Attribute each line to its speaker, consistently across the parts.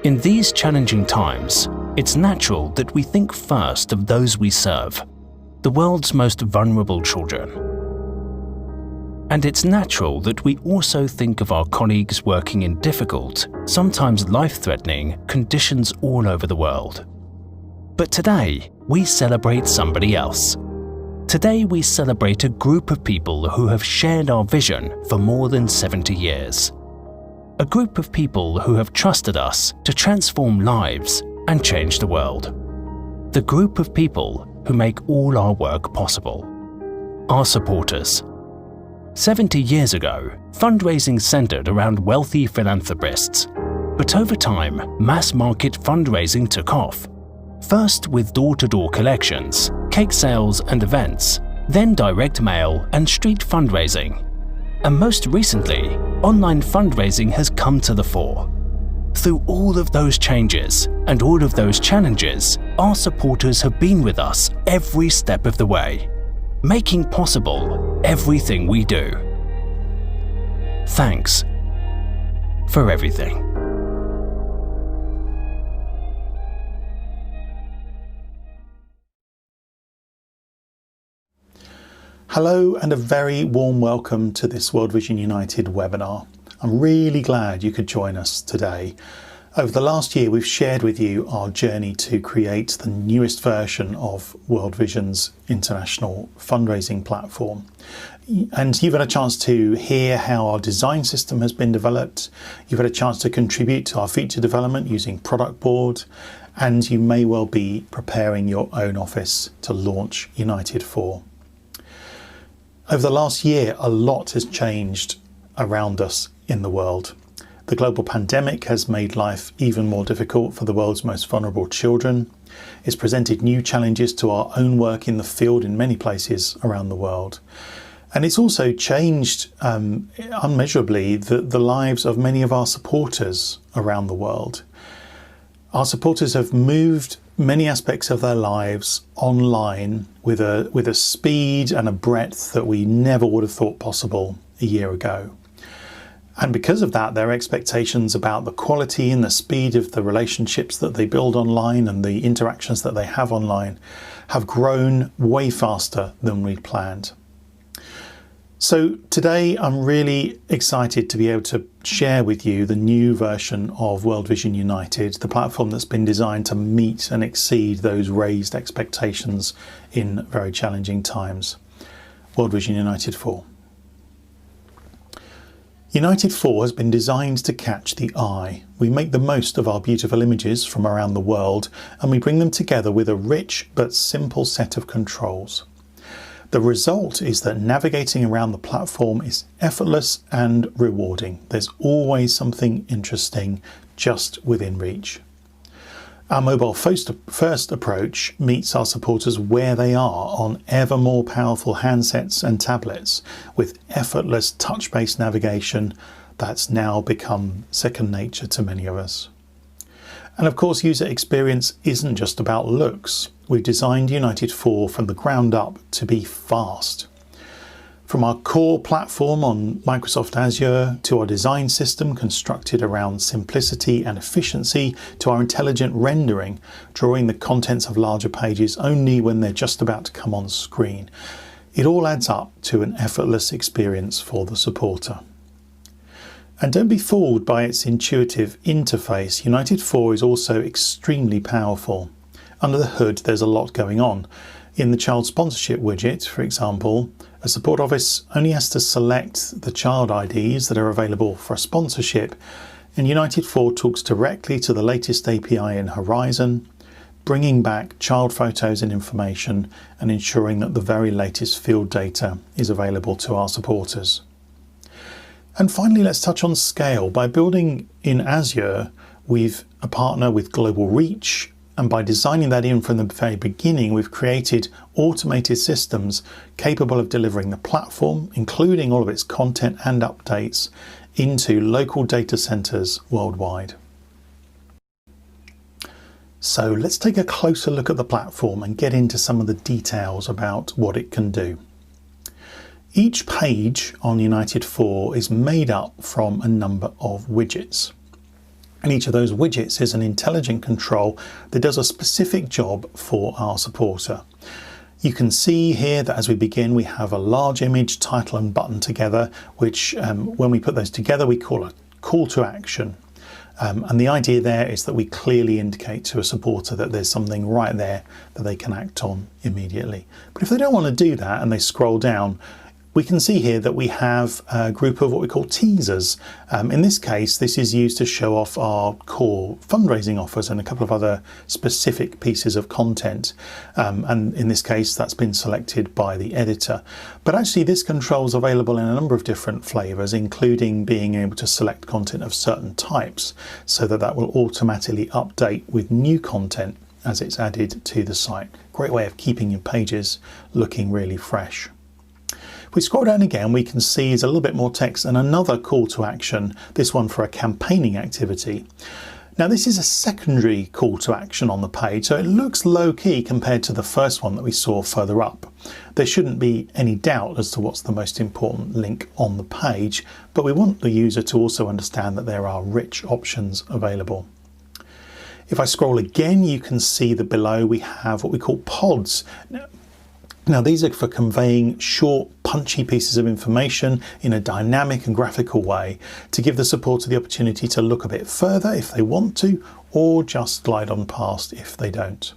Speaker 1: In these challenging times, it's natural that we think first of those we serve, the world's most vulnerable children. And it's natural that we also think of our colleagues working in difficult, sometimes life-threatening, conditions all over the world. But today, we celebrate somebody else. Today we celebrate a group of people who have shared our vision for more than 70 years. A group of people who have trusted us to transform lives and change the world. The group of people who make all our work possible. Our supporters. 70 years ago, fundraising centered around wealthy philanthropists. But over time, mass market fundraising took off. First with door-to-door collections, cake sales and events, then direct mail and street fundraising. And most recently, online fundraising has come to the fore. Through all of those changes and all of those challenges, our supporters have been with us every step of the way, making possible everything we do. Thanks for everything.
Speaker 2: Hello and a very warm welcome to this World Vision United webinar. I'm really glad you could join us today. Over the last year we've shared with you our journey to create the newest version of World Vision's international fundraising platform. And you've had a chance to hear how our design system has been developed, you've had a chance to contribute to our feature development using Product Board, and you may well be preparing your own office to launch United 4. Over the last year, a lot has changed around us in the world. The global pandemic has made life even more difficult for the world's most vulnerable children. It's presented new challenges to our own work in the field in many places around the world. And it's also changed unmeasurably the lives of many of our supporters around the world. Our supporters have moved many aspects of their lives online with a speed and a breadth that we never would have thought possible a year ago. And because of that, their expectations about the quality and the speed of the relationships that they build online and the interactions that they have online have grown way faster than we planned. So today I'm really excited to be able to share with you the new version of World Vision United, the platform that's been designed to meet and exceed those raised expectations in very challenging times. World Vision United 4. United 4 has been designed to catch the eye. We make the most of our beautiful images from around the world and we bring them together with a rich but simple set of controls. The result is that navigating around the platform is effortless and rewarding. There's always something interesting just within reach. Our mobile first approach meets our supporters where they are on ever more powerful handsets and tablets with effortless touch-based navigation that's now become second nature to many of us. And of course, user experience isn't just about looks. We've designed United 4 from the ground up to be fast. From our core platform on Microsoft Azure to our design system constructed around simplicity and efficiency to our intelligent rendering, drawing the contents of larger pages only when they're just about to come on screen. It all adds up to an effortless experience for the supporter. And don't be fooled by its intuitive interface. United 4 is also extremely powerful. Under the hood, there's a lot going on. In the child sponsorship widget, for example, a support office only has to select the child IDs that are available for a sponsorship, and United 4 talks directly to the latest API in Horizon, bringing back child photos and information and ensuring that the very latest field data is available to our supporters. And finally, let's touch on scale. By building in Azure, we've a partner with global reach, and by designing that in from the very beginning, we've created automated systems capable of delivering the platform, including all of its content and updates, into local data centers worldwide. So let's take a closer look at the platform and get into some of the details about what it can do. Each page on United 4 is made up from a number of widgets. And each of those widgets is an intelligent control that does a specific job for our supporter. You can see here that as we begin, we have a large image, title and button together, which when we put those together, we call a call to action. And the idea there is that we clearly indicate to a supporter that there's something right there that they can act on immediately. But if they don't want to do that and they scroll down, we can see here that we have a group of what we call teasers. In this case, this is used to show off our core fundraising offers and a couple of other specific pieces of content. And in this case, that's been selected by the editor. But actually, this control is available in a number of different flavors, including being able to select content of certain types so that that will automatically update with new content as it's added to the site. Great way of keeping your pages looking really fresh. If we scroll down again, we can see there's a little bit more text and another call to action, this one for a campaigning activity. Now this is a secondary call to action on the page, so it looks low key compared to the first one that we saw further up. There shouldn't be any doubt as to what's the most important link on the page, but we want the user to also understand that there are rich options available. If I scroll again, you can see that below we have what we call pods. Now these are for conveying short, punchy pieces of information in a dynamic and graphical way to give the supporter the opportunity to look a bit further if they want to, or just glide on past if they don't.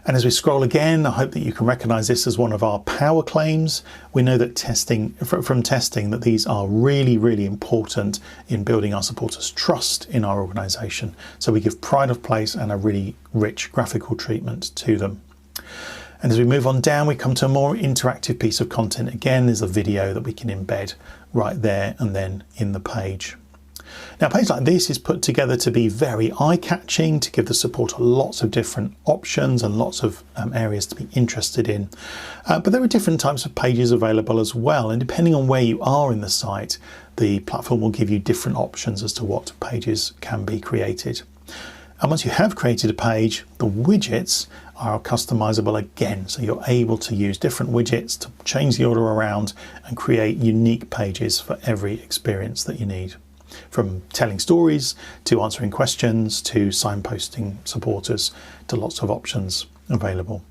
Speaker 2: And as we scroll again, I hope that you can recognize this as one of our power claims. We know that from testing that these are really, really important in building our supporters' trust in our organization. So we give pride of place and a really rich graphical treatment to them. And as we move on down, we come to a more interactive piece of content. Again, there's a video that we can embed right there and then in the page. Now, a page like this is put together to be very eye-catching, to give the supporter lots of different options and lots of areas to be interested in. But there are different types of pages available as well. And depending on where you are in the site, the platform will give you different options as to what pages can be created. And once you have created a page, the widgets are customizable again. So you're able to use different widgets to change the order around and create unique pages for every experience that you need. From telling stories, to answering questions, to signposting supporters, to lots of options available.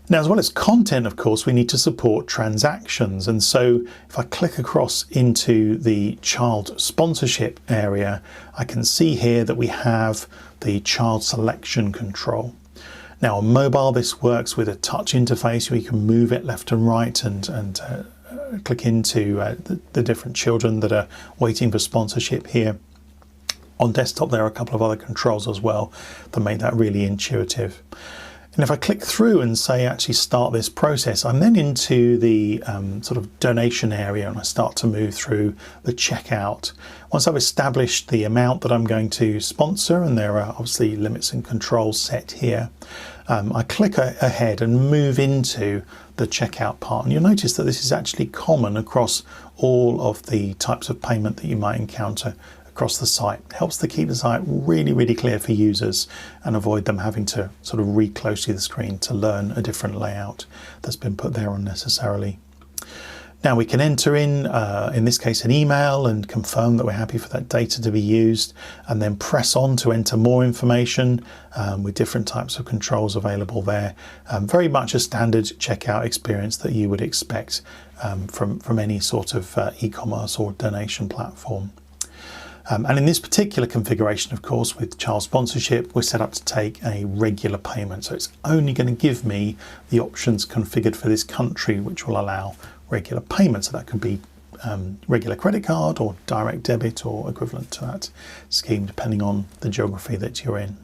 Speaker 2: Now, as well as content, of course, we need to support transactions. And so if I click across into the child sponsorship area, I can see here that we have the child selection control. Now on mobile, this works with a touch interface where you can move it left and right and click into the different children that are waiting for sponsorship here. On desktop, there are a couple of other controls as well that make that really intuitive. And if I click through and say actually start this process, I'm then into the sort of donation area and I start to move through the checkout. Once I've established the amount that I'm going to sponsor, and there are obviously limits and controls set here, I click ahead and move into the checkout part. And you'll notice that this is actually common across all of the types of payment that you might encounter across the site. It helps to keep the site really, really clear for users and avoid them having to sort of read closely the screen to learn a different layout that's been put there unnecessarily. Now we can enter in this case, an email and confirm that we're happy for that data to be used, and then press on to enter more information with different types of controls available there. Very much a standard checkout experience that you would expect from any sort of e-commerce or donation platform. And in this particular configuration, of course, with child sponsorship, we're set up to take a regular payment. So it's only going to give me the options configured for this country, which will allow regular payments. So that could be regular credit card or direct debit or equivalent to that scheme, depending on the geography that you're in.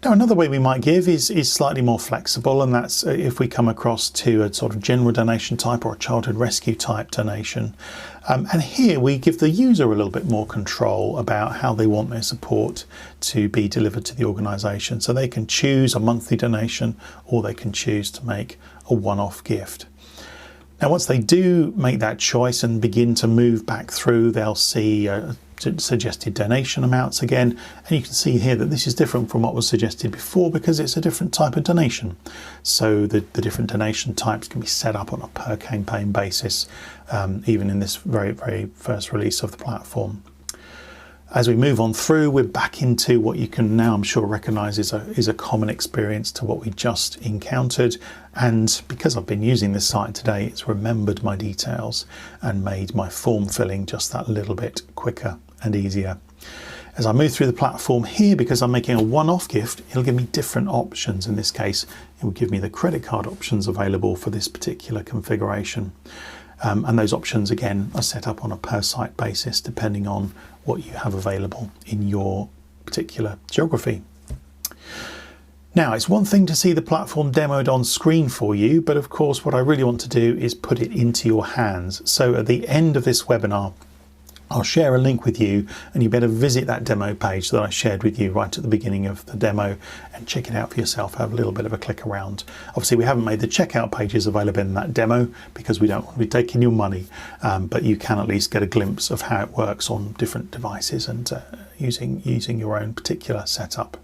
Speaker 2: Now, another way we might give is slightly more flexible, and that's if we come across to a sort of general donation type or a childhood rescue type donation. And here we give the user a little bit more control about how they want their support to be delivered to the organisation. So they can choose a monthly donation, or they can choose to make a one-off gift. Now, once they do make that choice and begin to move back through, they'll see suggested donation amounts again, and you can see here that this is different from what was suggested before because it's a different type of donation. So the different donation types can be set up on a per campaign basis, even in this very, very first release of the platform. As we move on through, we're back into what you can now, I'm sure, recognise is a common experience to what we just encountered. And because I've been using this site today, it's remembered my details and made my form filling just that little bit quicker and easier. As I move through the platform here, because I'm making a one-off gift, it'll give me different options. In this case, it will give me the credit card options available for this particular configuration. And those options, again, are set up on a per site basis, depending on what you have available in your particular geography. Now, it's one thing to see the platform demoed on screen for you, but of course, what I really want to do is put it into your hands. So at the end of this webinar, I'll share a link with you, and you better visit that demo page that I shared with you right at the beginning of the demo and check it out for yourself. Have a little bit of a click around. Obviously, we haven't made the checkout pages available in that demo because we don't want to be taking your money, but you can at least get a glimpse of how it works on different devices and using your own particular setup.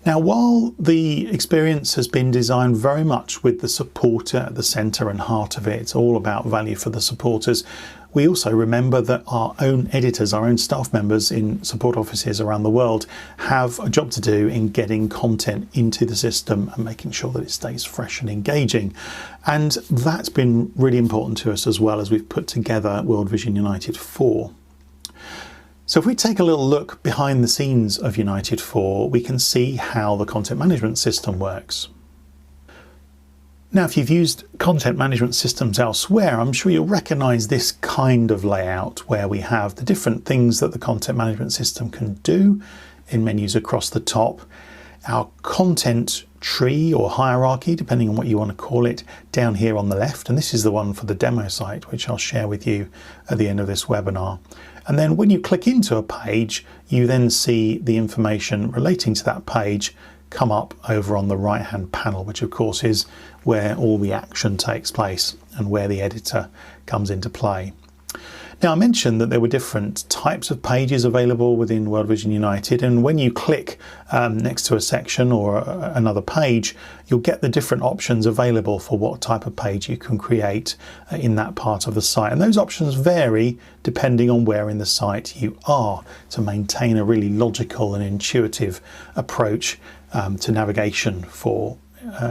Speaker 2: Now, while the experience has been designed very much with the supporter at the centre and heart of it, it's all about value for the supporters, we also remember that our own editors, our own staff members in support offices around the world have a job to do in getting content into the system and making sure that it stays fresh and engaging. And that's been really important to us as well as we've put together World Vision United 4. So if we take a little look behind the scenes of United 4, we can see how the content management system works. Now, if you've used content management systems elsewhere, I'm sure you'll recognise this kind of layout where we have the different things that the content management system can do in menus across the top, our content tree or hierarchy, depending on what you want to call it, down here on the left, and this is the one for the demo site, which I'll share with you at the end of this webinar. And then when you click into a page, you then see the information relating to that page come up over on the right hand panel, which of course is where all the action takes place and where the editor comes into play. Now, I mentioned that there were different types of pages available within World Vision United, and when you click next to a section or another page, you'll get the different options available for what type of page you can create in that part of the site. And those options vary depending on where in the site you are to maintain a really logical and intuitive approach to navigation for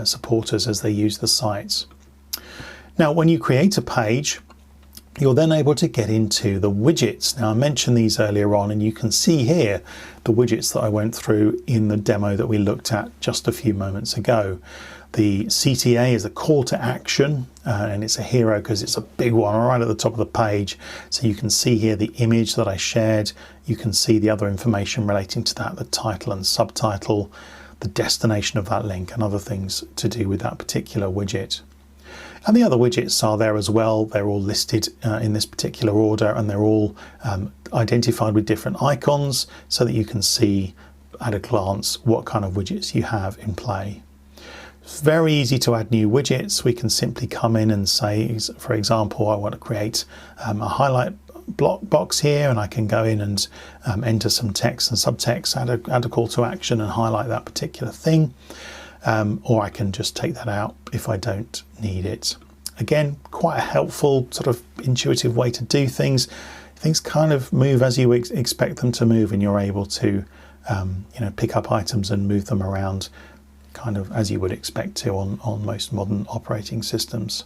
Speaker 2: supporters as they use the sites. Now, when you create a page, you're then able to get into the widgets. Now, I mentioned these earlier on, and you can see here the widgets that I went through in the demo that we looked at just a few moments ago. The CTA is a call to action, and it's a hero because it's a big one right at the top of the page. So you can see here the image that I shared. You can see the other information relating to that, the title and subtitle, the destination of that link, and other things to do with that particular widget. And the other widgets are there as well. They're all listed in this particular order, and they're all identified with different icons so that you can see at a glance what kind of widgets you have in play. It's very easy to add new widgets. We can simply come in and say, for example, I want to create a highlight block box here, and I can go in and enter some text and subtext, add a call to action and highlight that particular thing. Or I can just take that out if I don't need it. Again, quite a helpful sort of intuitive way to do things. Things kind of move as you expect them to move, and you're able to pick up items and move them around kind of as you would expect to on most modern operating systems.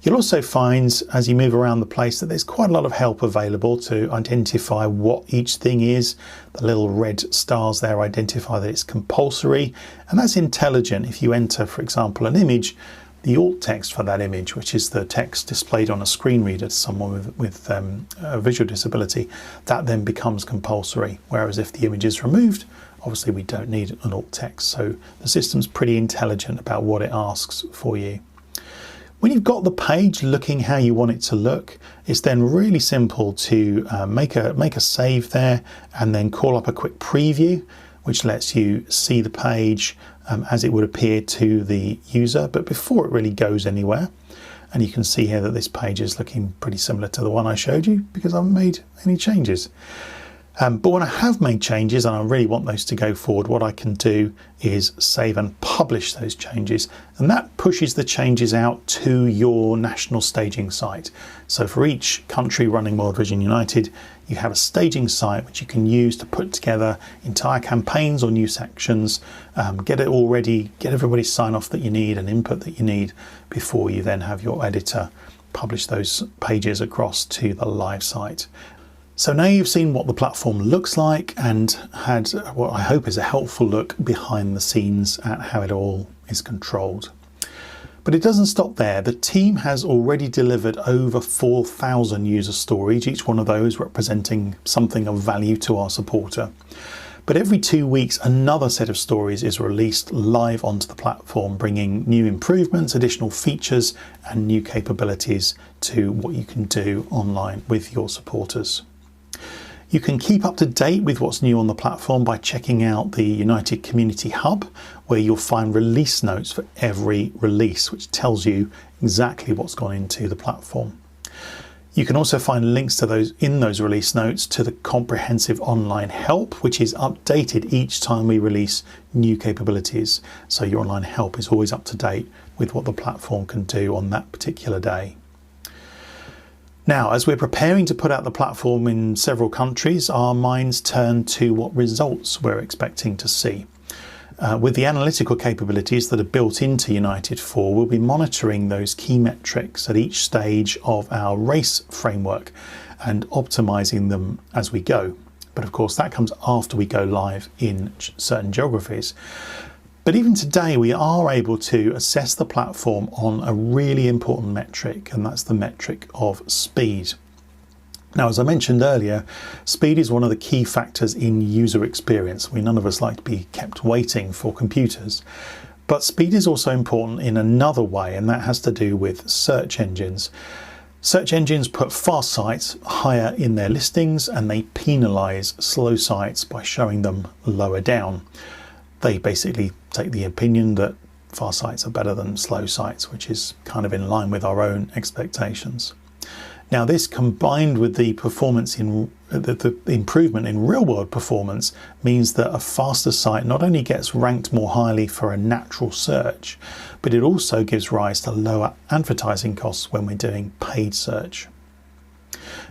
Speaker 2: You'll also find as you move around the place that there's quite a lot of help available to identify what each thing is. The little red stars there identify that it's compulsory, and that's intelligent. If you enter, for example, an image, the alt text for that image, which is the text displayed on a screen reader to someone with a visual disability, that then becomes compulsory. Whereas if the image is removed, obviously we don't need an alt text. So the system's pretty intelligent about what it asks for you. When you've got the page looking how you want it to look, it's then really simple to make a save there and then call up a quick preview, which lets you see the page as it would appear to the user, but before it really goes anywhere. And you can see here that this page is looking pretty similar to the one I showed you because I haven't made any changes. But when I have made changes and I really want those to go forward, what I can do is save and publish those changes, and that pushes the changes out to your national staging site. So for each country running World Vision United, you have a staging site which you can use to put together entire campaigns or new sections, get it all ready, get everybody's sign off that you need and input that you need before you then have your editor publish those pages across to the live site. So now you've seen what the platform looks like and had what I hope is a helpful look behind the scenes at how it all is controlled. But it doesn't stop there. The team has already delivered over 4,000 user stories, each one of those representing something of value to our supporter. But every 2 weeks, another set of stories is released live onto the platform, bringing new improvements, additional features, and new capabilities to what you can do online with your supporters. You can keep up to date with what's new on the platform by checking out the United Community Hub, where you'll find release notes for every release, which tells you exactly what's gone into the platform. You can also find links to those in those release notes to the comprehensive online help, which is updated each time we release new capabilities. So your online help is always up to date with what the platform can do on that particular day. Now, as we're preparing to put out the platform in several countries, our minds turn to what results we're expecting to see. With the analytical capabilities that are built into United 4, we'll be monitoring those key metrics at each stage of our race framework and optimizing them as we go. But of course, that comes after we go live in certain geographies. But even today, we are able to assess the platform on a really important metric, and that's the metric of speed. Now, as I mentioned earlier, speed is one of the key factors in user experience. None of us like to be kept waiting for computers. But speed is also important in another way, and that has to do with search engines. Search engines put fast sites higher in their listings, and they penalise slow sites by showing them lower down. They basically take the opinion that fast sites are better than slow sites, which is kind of in line with our own expectations. Now, this combined with the performance in the improvement in real-world performance means that a faster site not only gets ranked more highly for a natural search, but it also gives rise to lower advertising costs when we're doing paid search.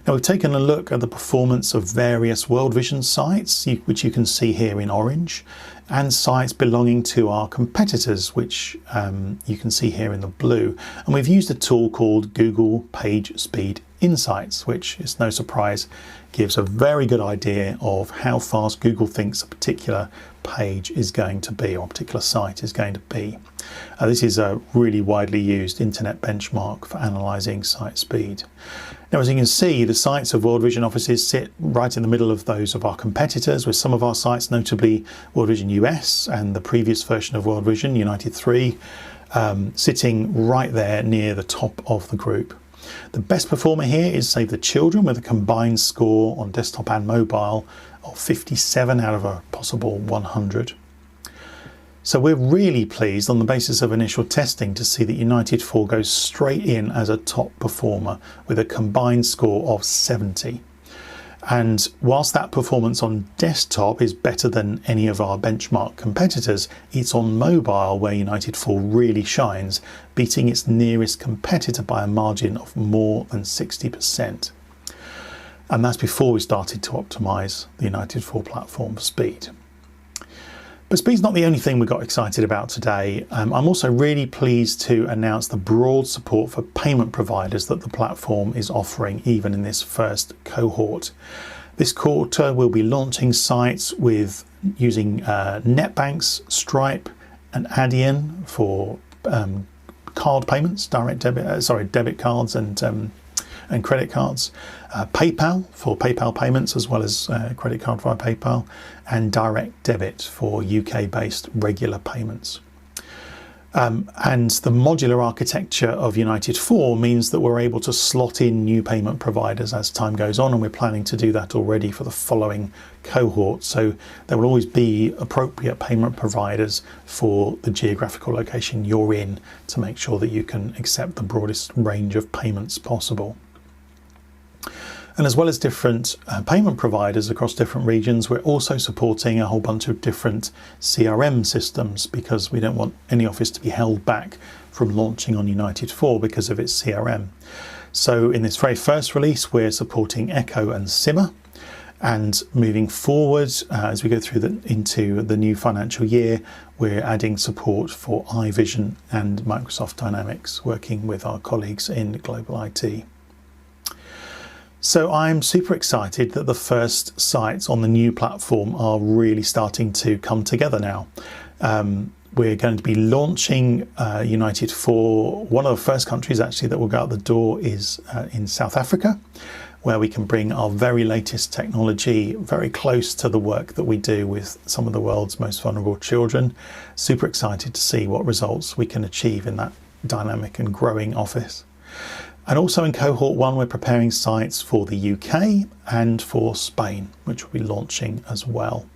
Speaker 2: Now, we've taken a look at the performance of various World Vision sites, which you can see here in orange, and sites belonging to our competitors, which you can see here in the blue. And we've used a tool called Google Page Speed Insights, which is no surprise, gives a very good idea of how fast Google thinks a particular page is going to be, or a particular site is going to be. This is a really widely used internet benchmark for analysing site speed. Now, as you can see, the sites of World Vision offices sit right in the middle of those of our competitors, with some of our sites, notably World Vision US and the previous version of World Vision, United 3, sitting right there near the top of the group. The best performer here is Save the Children, with a combined score on desktop and mobile of 57 out of a possible 100. So we're really pleased on the basis of initial testing to see that United 4 goes straight in as a top performer with a combined score of 70. And whilst that performance on desktop is better than any of our benchmark competitors, it's on mobile where United 4 really shines, beating its nearest competitor by a margin of more than 60%. And that's before we started to optimise the United 4 platform for speed. But speed's not the only thing we got excited about today. I'm also really pleased to announce the broad support for payment providers that the platform is offering, even in this first cohort. This quarter we'll be launching sites with using NetBank's, Stripe and Adyen for card payments, debit cards and credit cards, PayPal for PayPal payments as well as credit card via PayPal, and direct debit for UK-based regular payments. And the modular architecture of United 4 means that we're able to slot in new payment providers as time goes on, and we're planning to do that already for the following cohort. So there will always be appropriate payment providers for the geographical location you're in to make sure that you can accept the broadest range of payments possible. And as well as different payment providers across different regions, we're also supporting a whole bunch of different CRM systems, because we don't want any office to be held back from launching on United 4 because of its CRM. So in this very first release, we're supporting Echo and Simmer. And moving forward, as we go through into the new financial year, we're adding support for iVision and Microsoft Dynamics, working with our colleagues in Global IT. So I'm super excited that the first sites on the new platform are really starting to come together now. We're going to be launching United 4. One of the first countries actually that will go out the door is in South Africa, where we can bring our very latest technology very close to the work that we do with some of the world's most vulnerable children. Super excited to see what results we can achieve in that dynamic and growing office. And also in cohort 1, we're preparing sites for the UK and for Spain, which will be launching as well.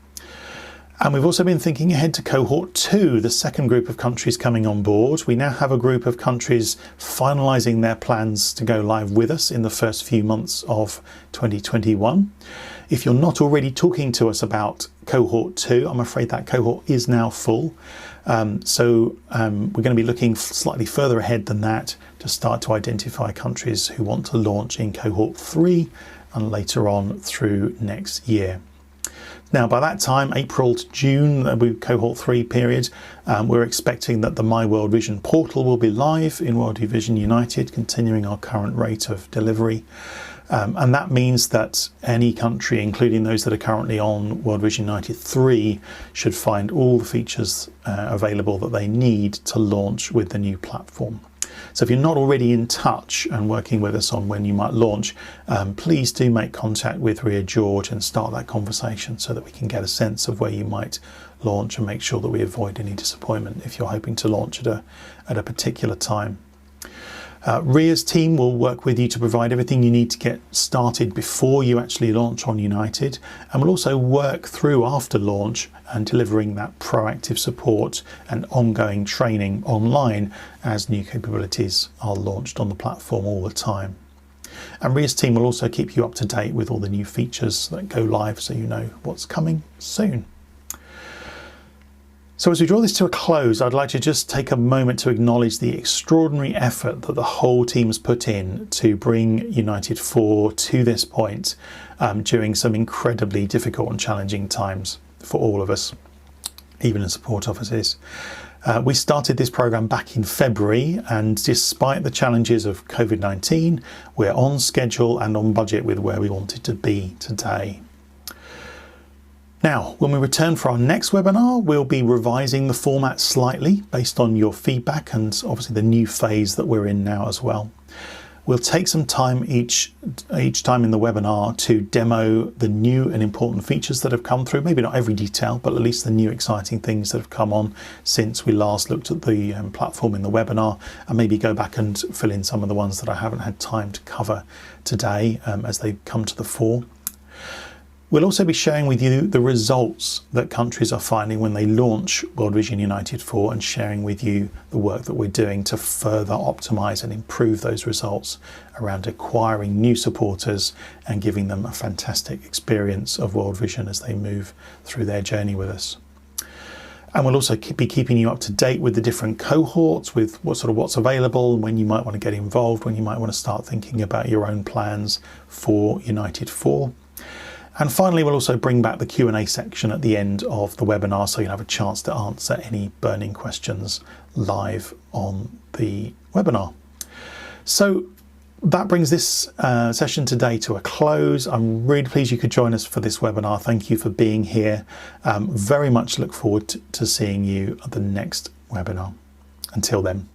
Speaker 2: And we've also been thinking ahead to cohort 2, the second group of countries coming on board. We now have a group of countries finalising their plans to go live with us in the first few months of 2021. If you're not already talking to us about cohort 2, I'm afraid that cohort is now full. So we're going to be looking slightly further ahead than that to start to identify countries who want to launch in cohort 3 and later on through next year. Now, by that time, April to June, cohort 3 period, we're expecting that the My World Vision portal will be live in World Vision United, continuing our current rate of delivery. And that means that any country, including those that are currently on World Vision United 3, should find all the features available that they need to launch with the new platform. So if you're not already in touch and working with us on when you might launch, please do make contact with Ria George and start that conversation so that we can get a sense of where you might launch and make sure that we avoid any disappointment if you're hoping to launch at a particular time. Ria's team will work with you to provide everything you need to get started before you actually launch on United, and will also work through after launch and delivering that proactive support and ongoing training online as new capabilities are launched on the platform all the time. And Ria's team will also keep you up to date with all the new features that go live, so you know what's coming soon. So as we draw this to a close, I'd like to just take a moment to acknowledge the extraordinary effort that the whole team has put in to bring United 4 to this point during some incredibly difficult and challenging times for all of us, even in support offices. We started this program back in February, and despite the challenges of COVID-19, we're on schedule and on budget with where we wanted to be today. Now, when we return for our next webinar, we'll be revising the format slightly based on your feedback and obviously the new phase that we're in now as well. We'll take some time each time in the webinar to demo the new and important features that have come through. Maybe not every detail, but at least the new exciting things that have come on since we last looked at the platform in the webinar, and maybe go back and fill in some of the ones that I haven't had time to cover today as they come to the fore. We'll also be sharing with you the results that countries are finding when they launch World Vision United 4, and sharing with you the work that we're doing to further optimise and improve those results around acquiring new supporters and giving them a fantastic experience of World Vision as they move through their journey with us. And we'll also be keeping you up to date with the different cohorts, with what's available, when you might want to get involved, when you might want to start thinking about your own plans for United 4. And finally, we'll also bring back the Q&A section at the end of the webinar, so you'll have a chance to answer any burning questions live on the webinar. So that brings this session today to a close. I'm really pleased you could join us for this webinar. Thank you for being here. Very much look forward to seeing you at the next webinar. Until then.